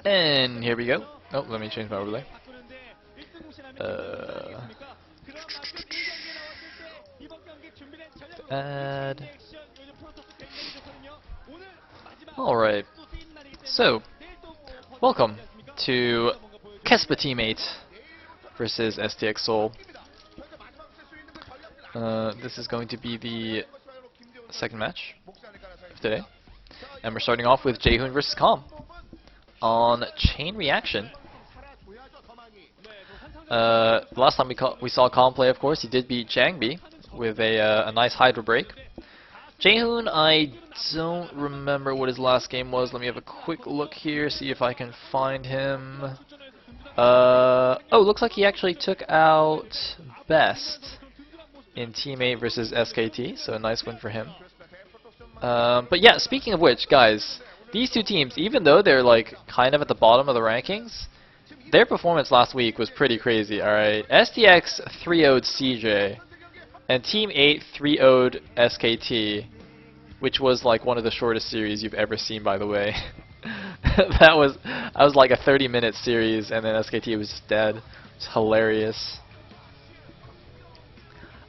And here we go. Oh, let me change my overlay. Add. Alright. So, welcome to Kespa Teammate versus STX Seoul. This is going to be the second match of today. And we're starting off with Jaehoon versus Calm on Chain Reaction. Last time we saw Calm play, of course, he did beat Jangbi with a nice Hydra break. Jaehoon, I don't remember what his last game was. Let me have a quick look here, see if I can find him. Oh, looks like he actually took out Best in Teammate versus SKT, so a nice win for him. But yeah, speaking of which, guys, these two teams, even though they're like kind of at the bottom of the rankings, their performance last week was pretty crazy, alright? STX 3-0'd CJ, and Team 8 3-0'd SKT, which was like one of the shortest series you've ever seen, by the way. that was like a 30-minute series, and then SKT was just dead. It's hilarious.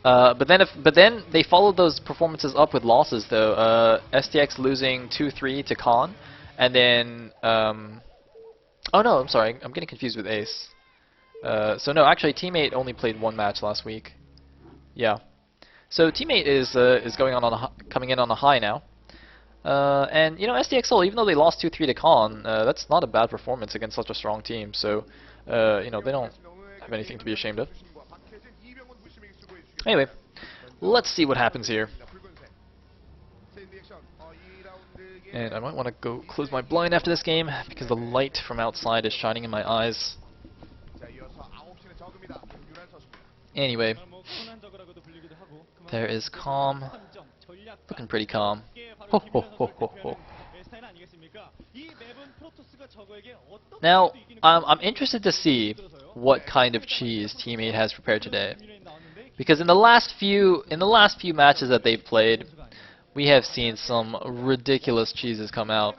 But then they followed those performances up with losses though. STX losing 2-3 to Khan, and then oh no, I'm sorry, I'm getting confused with Ace. So no, actually Teammate only played one match last week. Yeah. So Teammate is going on coming in on a high now. And you know, STX Seoul, even though they lost 2-3 to Khan, that's not a bad performance against such a strong team. So you know, they don't have anything to be ashamed of. Anyway, let's see what happens here. And I might want to go close my blind after this game because the light from outside is shining in my eyes. Anyway, there is Calm, looking pretty calm. Ho ho ho ho ho. Now, I'm interested to see what kind of cheese Teammate has prepared today, because in the last few matches that they've played, we have seen some ridiculous cheeses come out.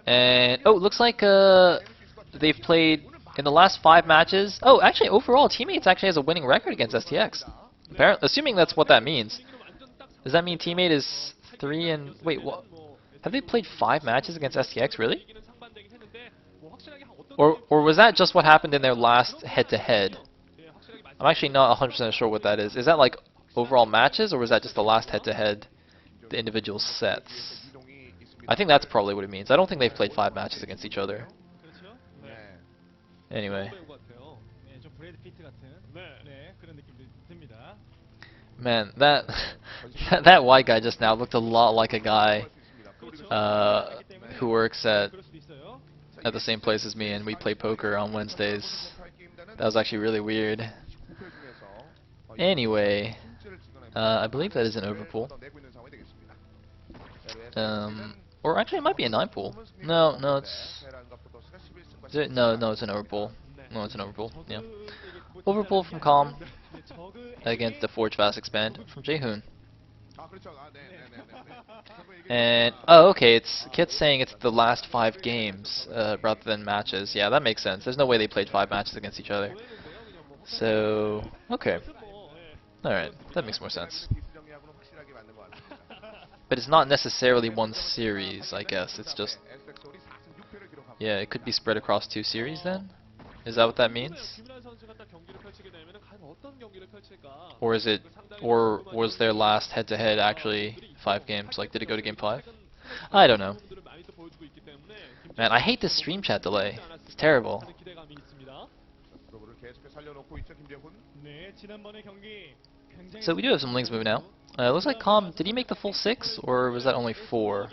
And oh, looks like they've played in the last 5 matches. Oh, actually, overall, Teammates actually has a winning record against STX. Apparently, assuming that's what that means. Does that mean Teammate is 3 and wait? What? Have they played 5 matches against STX? Really? Or was that just what happened in their last head-to-head? I'm actually not 100% sure what that is. Is that like overall matches, or was that just the last head-to-head, the individual sets? I think that's probably what it means. I don't think they've played 5 matches against each other. Anyway. Man, that that white guy just now looked a lot like a guy who works at the same place as me, and we play poker on Wednesdays. That was actually really weird. Anyway, I believe that is an overpool. Or actually, it might be a 9 pool. No, it's no, it's an overpool. No, it's an overpool. Yeah, overpool from Calm against the Forge Fast Expand from Jaehoon. And oh, okay, Kit's saying it's the last 5 games rather than matches. Yeah, that makes sense. There's no way they played 5 matches against each other. So okay, all right, that makes more sense. But it's not necessarily one series, I guess. It's just, yeah, it could be spread across 2 series then? Is that what that means? Or is it, or was their last head-to-head actually 5 games? Like, did it go to game 5? I don't know. Man, I hate this stream chat delay. It's terrible. So we do have some links moving out. Looks like Calm, did he make the full 6, or was that only 4?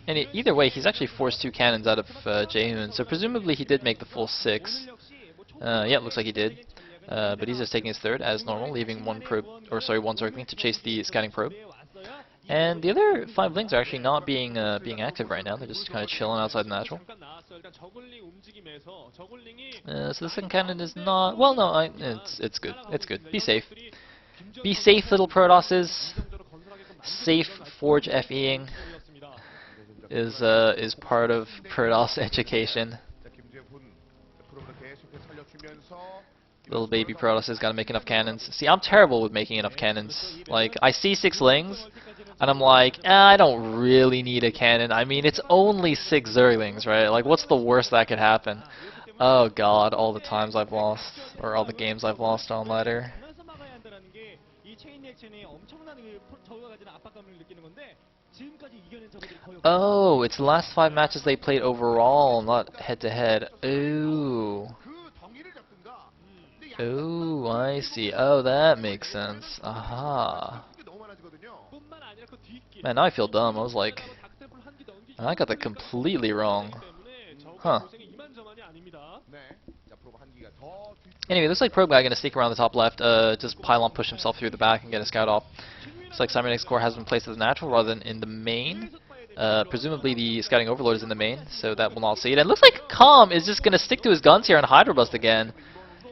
And either way, he's actually forced 2 cannons out of Jaehoon, so presumably he did make the full 6. Yeah, it looks like he did. But he's just taking his 3rd as normal, leaving 1 probe, or sorry, 1 circling to chase the scouting probe. And the other 5 links are actually not being active right now. They're just kind of chilling outside the natural. So the 2nd cannon is not. Well, no, it's good. It's good. Be safe. Be safe, little Protosses. Safe Forge FEing. is part of Protoss education. Little baby Protoss has got to make enough cannons. See, I'm terrible with making enough cannons. Like, I see 6 lings, and I'm like, I don't really need a cannon. I mean, it's only 6 Zerglings, right? Like, what's the worst that could happen? Oh god, all the times I've lost, or all the games I've lost on ladder. Oh, it's the last 5 matches they played overall, not head-to-head. Ooh. Oh, I see. Oh, that makes sense. Aha. Man, now I feel dumb. I was like, I got that completely wrong. Huh. Anyway, looks like Probe Guy gonna sneak around the top left, just pylon push himself through the back and get a scout off. Looks like Cybernetics Core has been placed as natural rather than in the main. Presumably the Scouting Overlord is in the main, so that will not see it. And it looks like Calm is just gonna stick to his guns here and Hydra Bust again.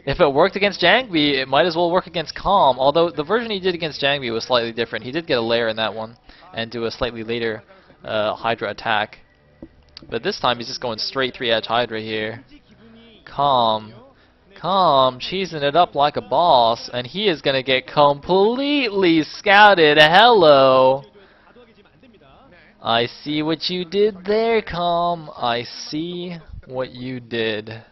If it worked against Jangbi, it might as well work against Calm, although the version he did against Jangbi was slightly different. He did get a lair in that one, and do a slightly later Hydra attack. But this time he's just going straight 3-edge Hydra here. Calm, cheesing it up like a boss, and he is going to get completely scouted. Hello! I see what you did there, Calm. I see what you did.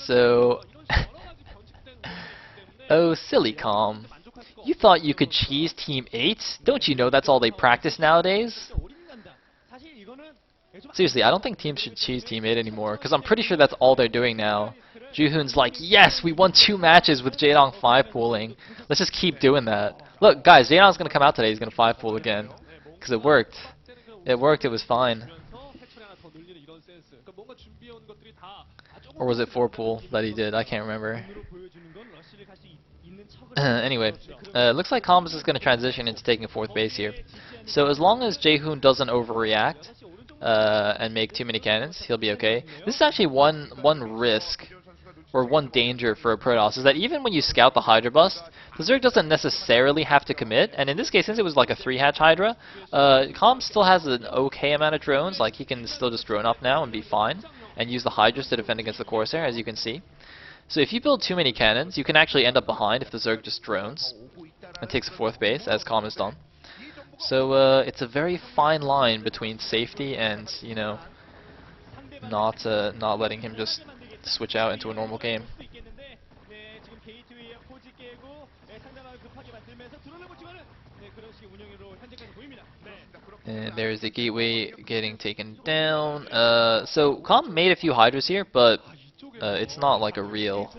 So, oh silly Calm, you thought you could cheese Team 8? Don't you know that's all they practice nowadays? Seriously, I don't think teams should cheese Team 8 anymore, because I'm pretty sure that's all they're doing now. Jaehoon's like, yes, we won 2 matches with Jaedong 5 pooling. Let's just keep doing that. Look, guys, Jaedong's going to come out today, he's going to 5 pool again. Because it worked. It worked, it was fine. Or was it 4 pool that he did? I can't remember. Anyway, looks like Calm is just going to transition into taking 4th base here. So as long as Jaehoon doesn't overreact and make too many cannons, he'll be okay. This is actually one risk, or one danger for a Protoss, is that even when you scout the Hydra Bust, the Zerg doesn't necessarily have to commit, and in this case, since it was like a 3-hatch Hydra, Calm still has an okay amount of drones, like he can still just drone up now and be fine, and use the Hydras to defend against the Corsair, as you can see. So if you build too many cannons, you can actually end up behind if the Zerg just drones and takes a 4th base, as Calm has done. So it's a very fine line between safety and, you know, not letting him just switch out into a normal game. And there's the gateway getting taken down. So Calm made a few Hydras here, but it's not like a real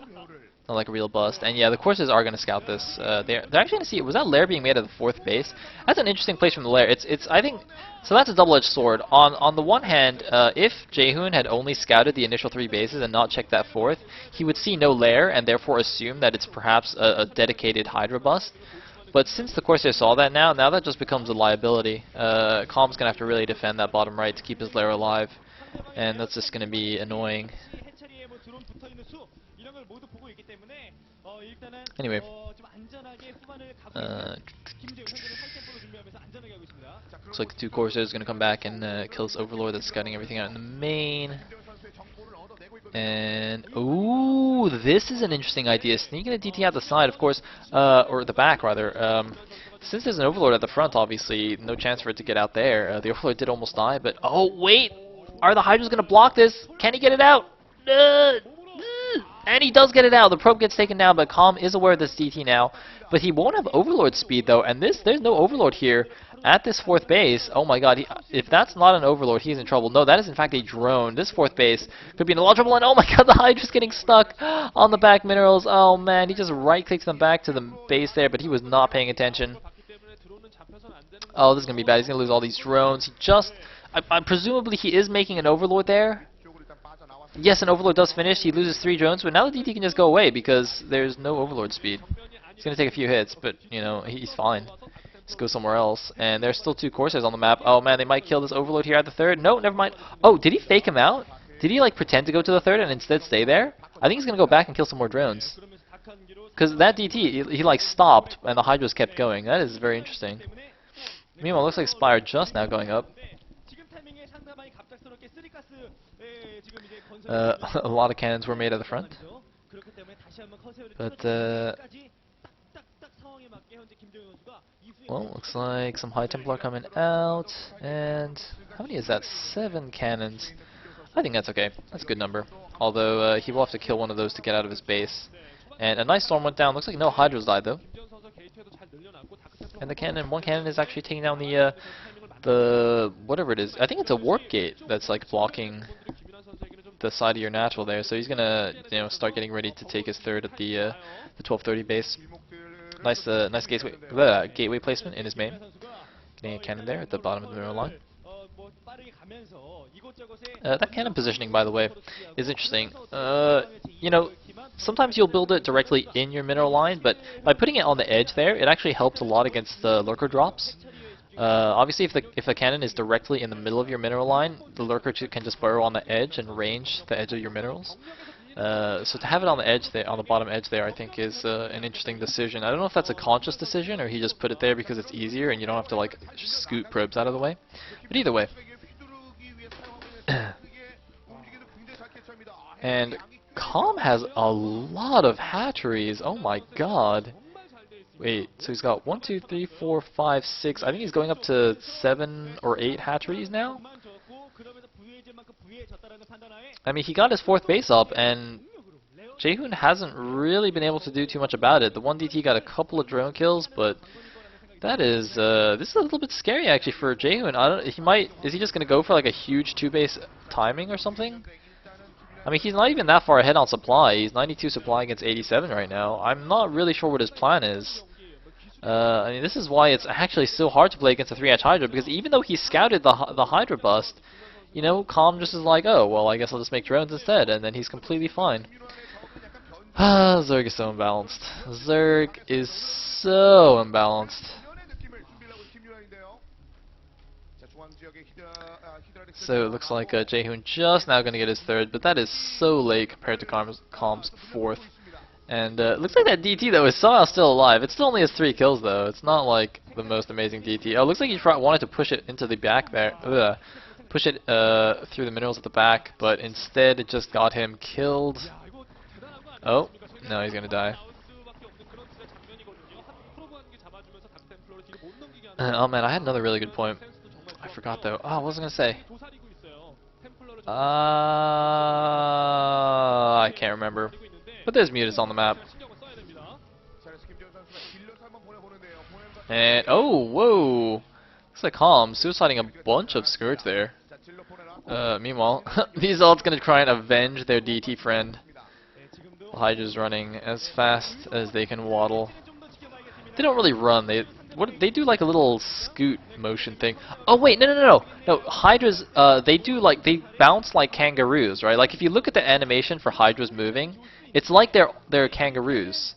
bust. And yeah, the Corsairs are going to scout this. They're actually going to see, was that lair being made at the 4th base? That's an interesting place from the lair. It's I think, so that's a double-edged sword. On the one hand, if Jaehoon had only scouted the initial 3 bases and not checked that 4th, he would see no lair and therefore assume that it's perhaps a dedicated Hydra bust. But since the Corsair saw that now that just becomes a liability. Calm's going to have to really defend that bottom right to keep his lair alive, and that's just going to be annoying. Anyway, looks like the 2 Corsairs are going to come back and kill this Overlord that's scouting everything out in the main. And, ooh, this is an interesting idea. Sneaking a DT out the side, of course, or the back, rather. Since there's an Overlord at the front, obviously, no chance for it to get out there. The Overlord did almost die, but, oh, wait! Are the Hydras going to block this? Can he get it out? And he does get it out. The probe gets taken down, but Calm is aware of this DT now. But he won't have Overlord speed, though, and there's no Overlord here at this 4th base. Oh my god, if that's not an Overlord, he's in trouble. No, that is in fact a drone. This 4th base could be in a lot of trouble, and oh my god, the Hydra's getting stuck on the back minerals. Oh man, he just right-clicks them back to the base there, but he was not paying attention. Oh, this is going to be bad. He's going to lose all these drones. He just, presumably he is making an Overlord there. Yes, an Overlord does finish. He loses 3 drones, but now the DT can just go away because there's no Overlord speed. He's going to take a few hits, but, you know, he's fine. Just go somewhere else. And there's still 2 Corsairs on the map. Oh, man, they might kill this Overlord here at the 3rd. No, never mind. Oh, did he fake him out? Did he, like, pretend to go to the 3rd and instead stay there? I think he's going to go back and kill some more drones. because that DT, he like stopped and the Hydras kept going. That is very interesting. Meanwhile, it looks like Spire just now going up. A lot of cannons were made at the front. But, well, looks like some High Templar coming out. And how many is that? 7 cannons. I think that's okay. That's a good number. Although, he will have to kill one of those to get out of his base. And a nice storm went down. Looks like no Hydras died, though. And the cannon, one cannon is actually taking down the whatever it is. I think it's a warp gate that's like blocking the side of your natural there. So he's gonna, start getting ready to take his third at the 1230 base. Nice, nice gateway placement in his main. Getting a cannon there at the bottom of the middle line. That cannon positioning, by the way, is interesting. Sometimes you'll build it directly in your mineral line, but by putting it on the edge there, it actually helps a lot against the lurker drops. Obviously, if the cannon is directly in the middle of your mineral line, the lurker can just burrow on the edge and range the edge of your minerals. So to have it on the edge there, on the bottom edge there, I think is an interesting decision. I don't know if that's a conscious decision or he just put it there because it's easier and you don't have to like scoot probes out of the way. But either way. And Calm has a lot of hatcheries. Oh my god. Wait, so he's got 1, 2, 3, 4, 5, 6. I think he's going up to 7 or 8 hatcheries now. I mean, he got his 4th base up, and Jaehoon hasn't really been able to do too much about it. The 1DT got a couple of drone kills, but that is this is a little bit scary actually for Jaehoon. Is he just gonna go for like a huge 2-base timing or something? I mean, he's not even that far ahead on supply. He's 92 supply against 87 right now. I'm not really sure what his plan is. I mean, this is why it's actually so hard to play against a 3-hatch Hydra, because even though he scouted the Hydra bust, Calm just is like, oh, well, I guess I'll just make drones instead, and then he's completely fine. Zerg is so imbalanced. Zerg is so imbalanced. So it looks like Jaehoon just now going to get his 3rd, but that is so late compared to Calm's 4th. And it looks like that DT though is somehow still alive. It still only has 3 kills though. It's not like the most amazing DT. Oh, it looks like he wanted to push it into the back there. Push it through the minerals at the back, but instead it just got him killed. Oh, no, he's going to die. Oh man, I had another really good point. I forgot though. Oh, what was I going to say? I can't remember. But there's Mutas on the map. And, oh, whoa! Looks like Calm suiciding a bunch of skirts there. Meanwhile, these ults gonna try and avenge their DT friend. The Hydra's running as fast as they can waddle. They don't really run. They do like a little scoot motion thing. Oh wait, no. Hydras, they bounce like kangaroos, right? Like if you look at the animation for Hydras moving, it's like they're kangaroos,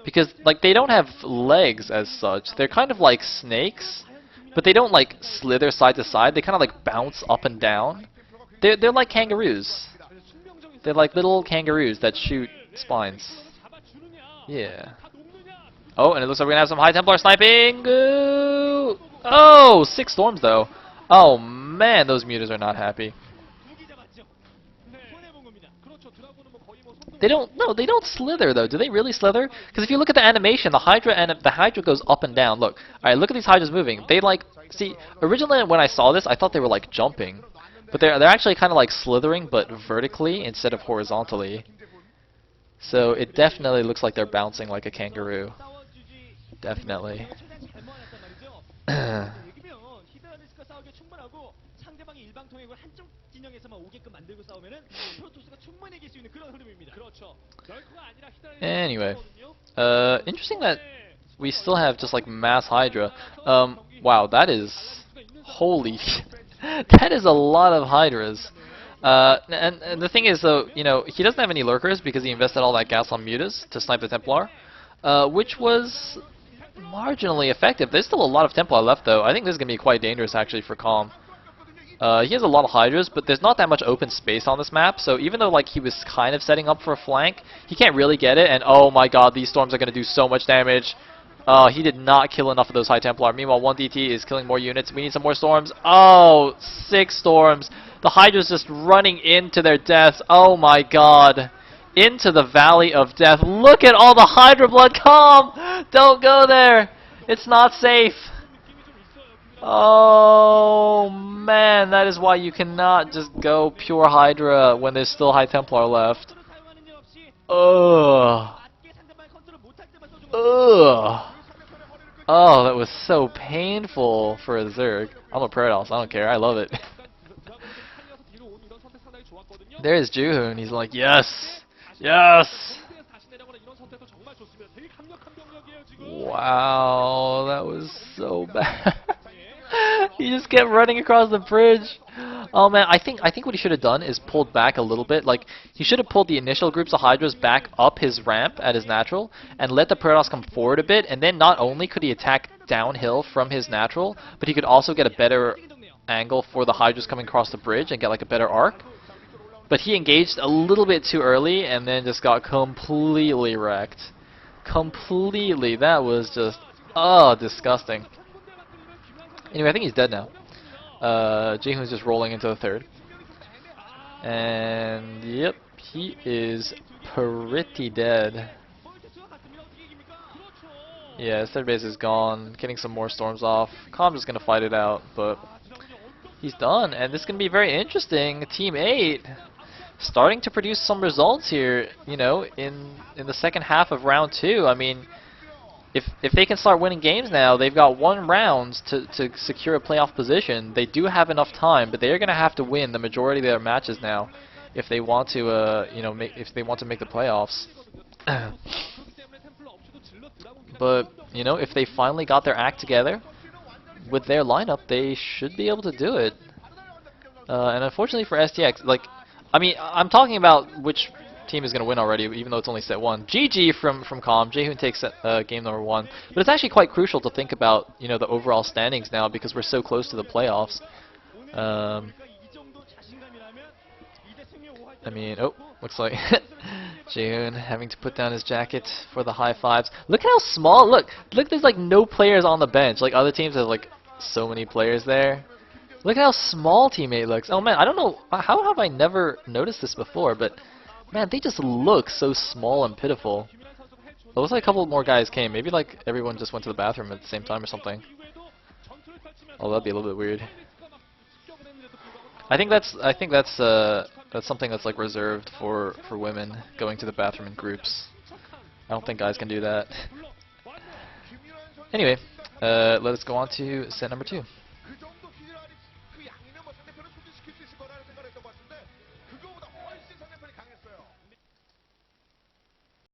because like they don't have legs as such. They're kind of like snakes, but they don't like slither side to side. They kind of like bounce up and down. They're like kangaroos. They're like little kangaroos that shoot spines. Yeah. Oh, and it looks like we're gonna have some High Templar sniping. Oh, 6 storms though. Oh man, those Mutas are not happy. They don't slither though. Do they really slither? Because if you look at the animation, the Hydra goes up and down. Look, all right, look at these Hydras moving. They see. Originally, when I saw this, I thought they were like jumping, but they're actually kind of like slithering, but vertically instead of horizontally. So it definitely looks like they're bouncing like a kangaroo. Definitely. Anyway, interesting that we still have just like mass Hydra. Wow, that is holy. That is a lot of Hydras. And the thing is, though, he doesn't have any lurkers because he invested all that gas on Mutas to snipe the Templar, which was marginally effective. There's still a lot of Templar left, though. I think this is gonna be quite dangerous actually for Calm. He has a lot of Hydras, but there's not that much open space on this map, so even though like he was kind of setting up for a flank, he can't really get it, and oh my god, these storms are going to do so much damage. He did not kill enough of those High Templar. Meanwhile, 1DT is killing more units. We need some more storms. Oh, 6 storms. The Hydra's just running into their deaths. Oh my god. Into the Valley of Death. Look at all the Hydra blood. Come! Don't go there. It's not safe. Oh man, that is why you cannot just go pure Hydra when there's still High Templar left. Ugh. Ugh. Oh, that was so painful for a Zerg. I'm a Praetos, I don't care, I love it. There's Jaehoon, he's like, yes! Yes! Wow, that was so bad. He just kept running across the bridge. Oh man, I think what he should have done is pulled back a little bit. Like, he should have pulled the initial groups of Hydras back up his ramp at his natural and let the Protoss come forward a bit, and then not only could he attack downhill from his natural, but he could also get a better angle for the Hydras coming across the bridge and get like a better arc. But he engaged a little bit too early and then just got completely wrecked. Completely. That was just, disgusting. Anyway, I think he's dead now. Jaehoon's just rolling into the third. And, yep, he is pretty dead. Yeah, his third base is gone. Getting some more storms off. Com's just going to fight it out, but he's done. And this is going to be very interesting. Team 8 starting to produce some results here, you know, in the second half of round 2. I mean, if they can start winning games now, they've got 1 round to secure a playoff position. They do have enough time, but they are going to have to win the majority of their matches now if they want to, if they want to make the playoffs. But you know, if they finally got their act together with their lineup, they should be able to do it. And unfortunately for STX, like, I mean, I'm talking about which team is going to win already, even though it's only set 1. GG from Com. Jaehoon takes game number 1. But it's actually quite crucial to think about, you know, the overall standings now because we're so close to the playoffs. I mean, oh, looks like Jaehoon having to put down his jacket for the high fives. Look how small. Look, there's like no players on the bench. Like other teams have like so many players there. Look at how small teammate looks. Oh man, I don't know, how have I never noticed this before, but man, they just look so small and pitiful. It looks like a couple more guys came. Maybe like everyone just went to the bathroom at the same time or something. Oh, that'd be a little bit weird. I think that's something that's like reserved for women, going to the bathroom in groups. I don't think guys can do that. Anyway, let us go on to set number 2.